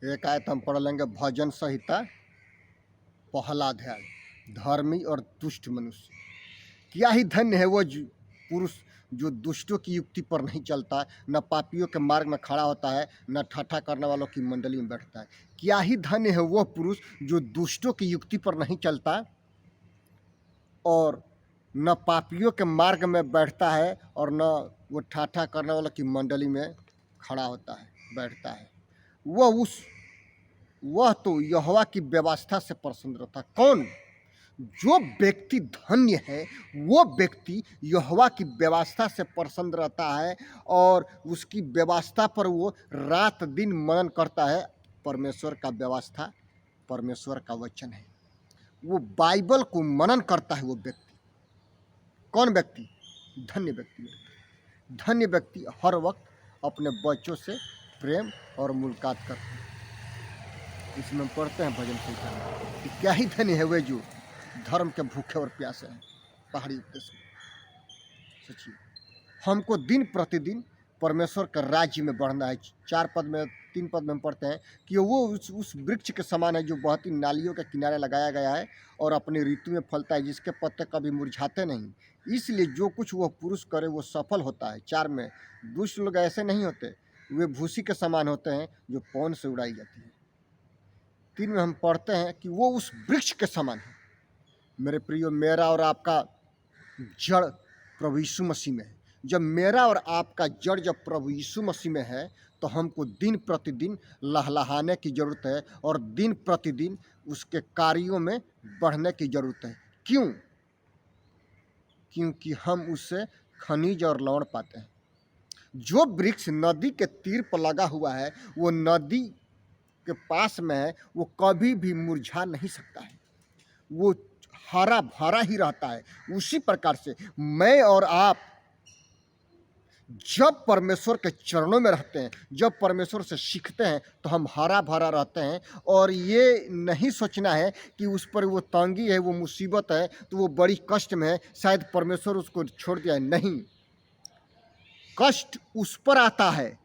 एक आयत हम पढ़ लेंगे भजन संहिता पहला अध्याय। धर्मी और दुष्ट मनुष्य, क्या ही धन्य है वो पुरुष जो दुष्टों की युक्ति पर नहीं चलता, न पापियों के मार्ग में खड़ा होता है, न ठाठा करने वालों की मंडली में बैठता है। क्या ही धन्य है वो पुरुष जो दुष्टों की युक्ति पर नहीं चलता और न पापियों के मार्ग में बैठता है और न वो ठाठा करने वालों की मंडली में खड़ा होता है, बैठता है। वह तो यहोवा की व्यवस्था से प्रसन्न रहता। कौन? जो व्यक्ति धन्य है वो व्यक्ति यहोवा की व्यवस्था से प्रसन्न रहता है और उसकी व्यवस्था पर वो रात दिन मनन करता है। परमेश्वर का व्यवस्था परमेश्वर का वचन है, वो बाइबल को मनन करता है वो व्यक्ति। कौन व्यक्ति? धन्य व्यक्ति। धन्य व्यक्ति हर वक्त अपने बच्चों से प्रेम और मुलाकात करते हैं। इसमें हम पढ़ते हैं भजन संहिता में कि क्या ही धन्य है वे जो धर्म के भूखे और प्यासे हैं पहाड़ी देश में। सोचिए, हमको दिन प्रतिदिन परमेश्वर के राज्य में बढ़ना है। 3 पद में हम पढ़ते हैं कि वो उस वृक्ष के समान है जो बहती नालियों के किनारे लगाया गया है और अपनी ऋतु में फलता है, जिसके पत्ते कभी मुरझाते नहीं। इसलिए जो कुछ वह पुरुष करे वो सफल होता है। 4 में, दुष्ट लोग ऐसे नहीं होते, वे भूसी के समान होते हैं जो पवन से उड़ाई जाती है। 3 में हम पढ़ते हैं कि वो उस वृक्ष के समान है। मेरे प्रियो, मेरा और आपका जड़ प्रभु यीशु मसीह में है। जब मेरा और आपका जड़ जब प्रभु यीशु मसीह में है तो हमको दिन प्रतिदिन लहलहाने की ज़रूरत है और दिन प्रतिदिन उसके कार्यों में बढ़ने की ज़रूरत है। क्यों? क्योंकि हम उससे खनिज और लवण पाते हैं। जो वृक्ष नदी के तीर पर लगा हुआ है, वो नदी के पास में है, वो कभी भी मुरझा नहीं सकता है, वो हरा भरा ही रहता है। उसी प्रकार से मैं और आप जब परमेश्वर के चरणों में रहते हैं, जब परमेश्वर से सीखते हैं तो हम हरा भरा रहते हैं। और ये नहीं सोचना है कि उस पर वो तंगी है, वो मुसीबत है, तो वो बड़ी कष्ट में है, शायद परमेश्वर उसको छोड़ दिया है। नहीं, कष्ट उस पर आता है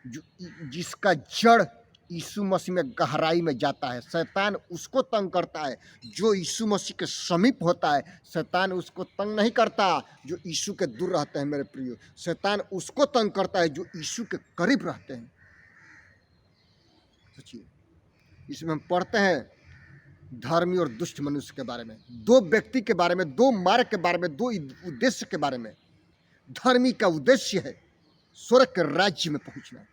जिसका जड़ यीशु मसीह में गहराई में जाता है। शैतान उसको तंग करता है जो यीशु मसीह के समीप होता है। शैतान उसको तंग नहीं करता जो यीशु के दूर रहते हैं। मेरे प्रियो, शैतान उसको तंग करता है जो यीशु के करीब रहते हैं। सोचिए, इसमें हम पढ़ते हैं धर्मी और दुष्ट मनुष्य के बारे में, 2 व्यक्ति के बारे में, 2 मार्ग के बारे में, 2 उद्देश्य के बारे में। धर्मी का उद्देश्य है स्वर्ग के राज्य में पहुंचना।